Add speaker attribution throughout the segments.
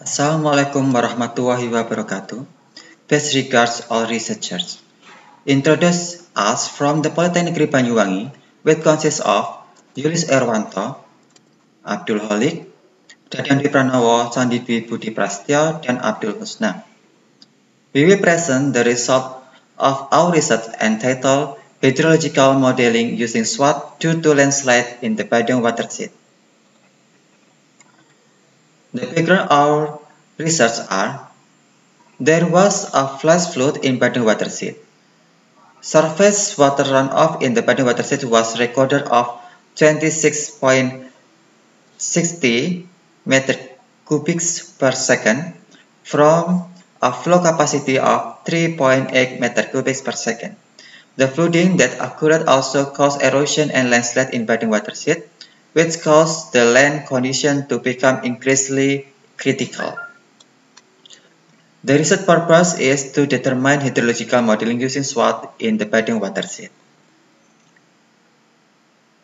Speaker 1: Assalamualaikum warahmatullahi wabarakatuh. Best regards all researchers. Introduce us from the Polytechnic Banyuwangi, which consists of Yulis Erwanto, Abdul Holik, Dadyandi Pranowo, Sandi Dwi Budi Prastyo, dan Abdul Husna. We will present the result of our research entitled Hydrological Modeling using SWOT due to landslide in the Badung watershed. The background of our research are: there was a flash flood in Badung watershed. Surface water runoff in the Badung watershed was recorded of 26.60 meter cubics per second from a flow capacity of 3.8 meter cubics per second. The flooding that occurred also caused erosion and landslide in Badung watershed, which caused the land condition to become increasingly critical. The research purpose is to determine hydrological modeling using SWOT in the Badung watershed.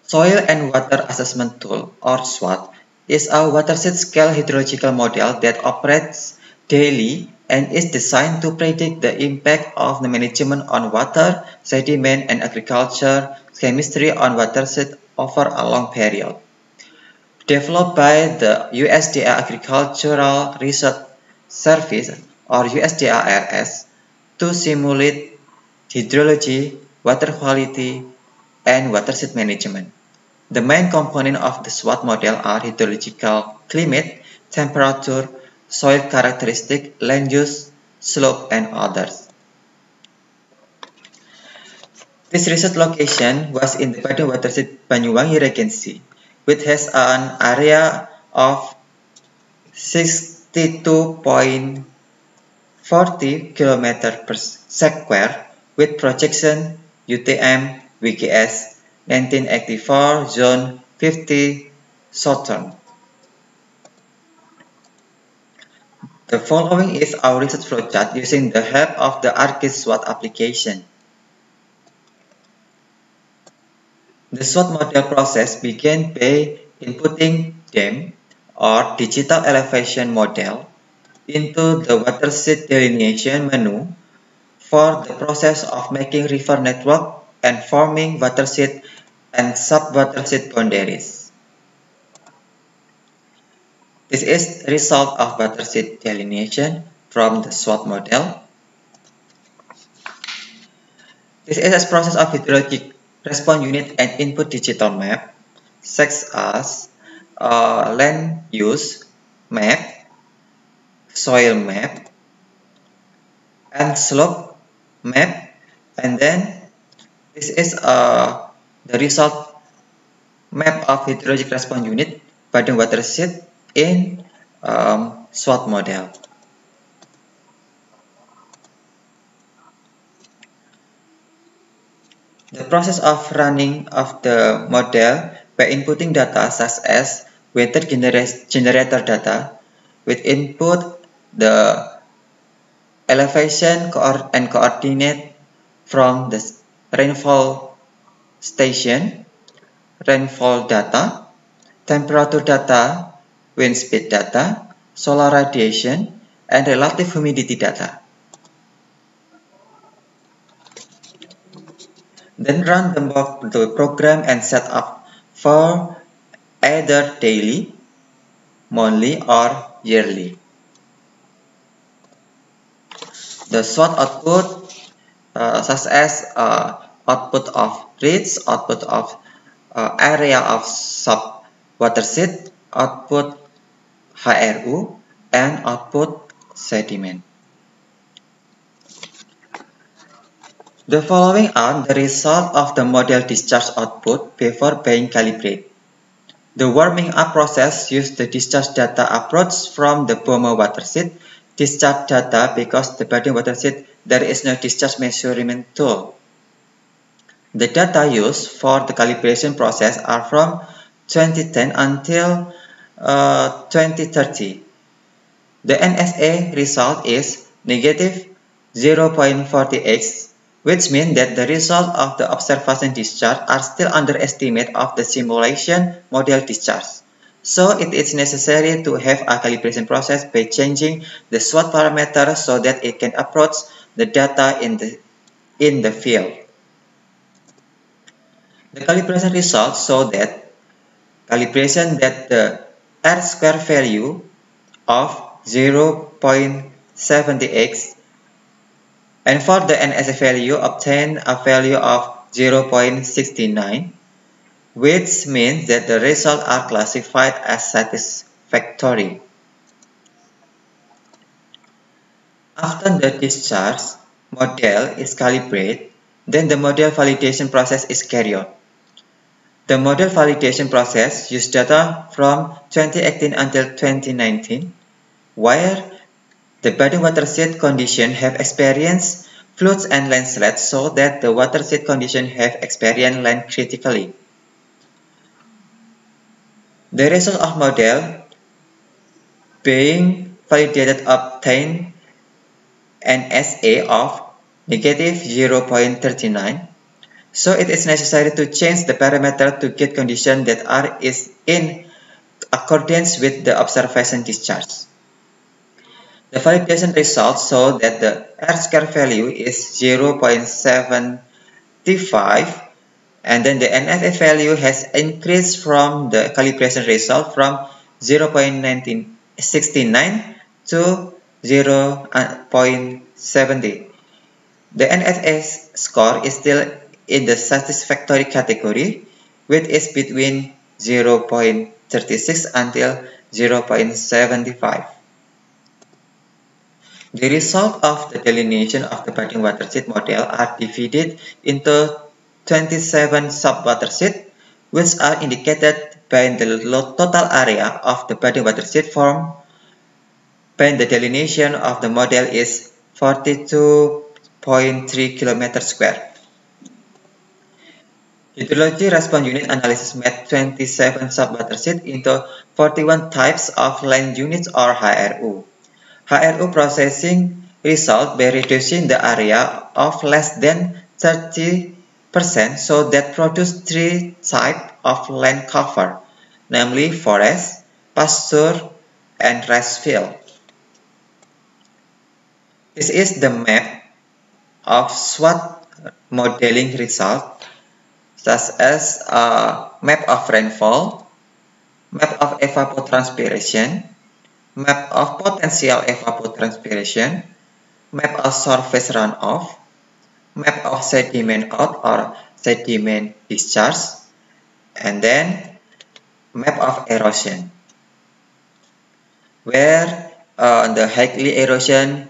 Speaker 1: Soil and Water Assessment Tool, or SWOT, is a watershed scale hydrological model that operates daily and is designed to predict the impact of the management on water, sediment, and agriculture chemistry on watershed over a long period. Developed by the USDA Agricultural Research Service, or USDARS, to simulate hydrology, water quality, and watershed management. The main components of the SWOT model are hydrological, climate, temperature, soil characteristic, land use, slope, and others. This research location was in the Badung watershed Banyuwangi Regency, which has an area of 62.40 km per square with projection UTM WGS 1984 Zone 50 Southern. The following is our research flowchart using the help of the ArcGIS SWOT application. The SWOT model process began by inputting DEM, or Digital Elevation Model, into the watershed delineation menu for the process of making river network and forming watershed and sub-watershed boundaries. This is the result of watershed delineation from the SWOT model. This is a process of hydrologic response unit and input digital map, such as land use map, soil map, and slope map, and then this is the result map of hydrologic response unit Badung watershed in SWOT model. The process of running of the model by inputting data such as weather generator data with input the elevation and coordinate from the rainfall station, rainfall data, temperature data, wind speed data, solar radiation, and relative humidity data. Then run the program and set up for either daily, monthly, or yearly. The SWOT output such as output of reach, output of area of sub-watershed, output HRU, and output sediment. The following are the result of the model discharge output before being calibrated. The warming up process used the discharge data approach from the Bomo watershed discharge data because the Badung watershed there is no discharge measurement tool. The data used for the calibration process are from 2010 until 2030. The NSA result is negative 0.48, which means that the result of the observation discharge are still underestimate of the simulation model discharge. So it is necessary to have a calibration process by changing the SWOT parameter so that it can approach the data in the field. The calibration results show that the R-square value of 0.70x, and for the NSA value obtain a value of 0.69, which means that the results are classified as satisfactory. After the discharge model is calibrated, then the model validation process is carried out. The model validation process used data from 2018 until 2019, where the body watershed condition have experienced floods and landslides, so that the watershed condition have experienced land critically. The result of model being validated obtained an SA of negative 0.39. So it is necessary to change the parameter to get condition that R is in accordance with the observation discharge. The validation results show that the R-square value is 0.75, and then the NFA value has increased from the calibration result from 0.69 to 0.70. The NFA score is still in the satisfactory category, which is between 0.36 until 0.75. The result of the delineation of the Bading watershed model are divided into 27 sub-watersheds, which are indicated by the total area of the Bading watershed formed when the delineation of the model is 42.3 km². Hydrology Response Unit analysis made 27 sub-watersheds into 41 types of land units or HRU. HRU processing result by reducing the area of less than 30% so that produce three types of land cover, namely forest, pasture, and rice field. This is the map of SWOT modeling result, such as a map of rainfall, map of evapotranspiration, map of potential evapotranspiration, map of surface runoff, map of sediment out or sediment discharge, and then map of erosion, where the Hagley erosion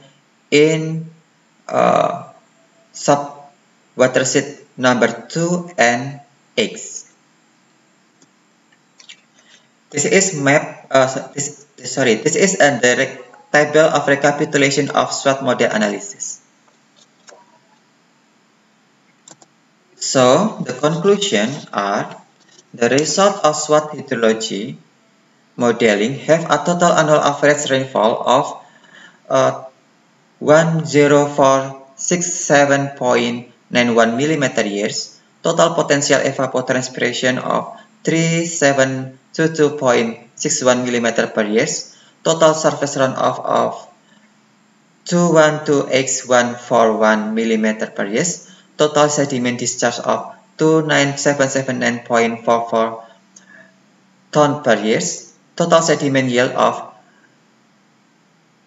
Speaker 1: in sub-watershed number 2 and X. This is this is a direct table of recapitulation of SWOT model analysis. So the conclusion are the result of SWOT hydrology modeling have a total annual average rainfall of 10467.91 mm years, total potential evapotranspiration of 3722.61 mm per year, total surface runoff of 212x141 mm per year, total sediment discharge of 29779.44 ton per year, total sediment yield of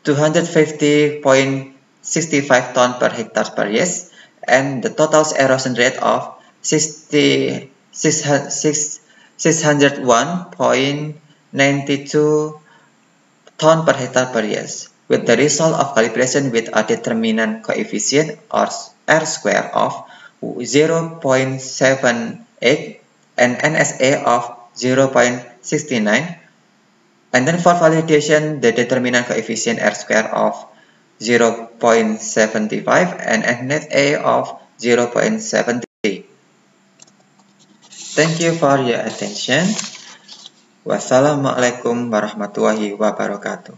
Speaker 1: 250.65 ton per hectare per year, and the total erosion rate of 601.92 ton per hectare per year, with the result of calibration with a determinant coefficient or R-square of 0.78 and NSA of 0.69. And then for validation, the determinant coefficient R-square of 0.75 and NSA of 0.70. Thank you for your attention. Wassalamualaikum warahmatullahi wabarakatuh.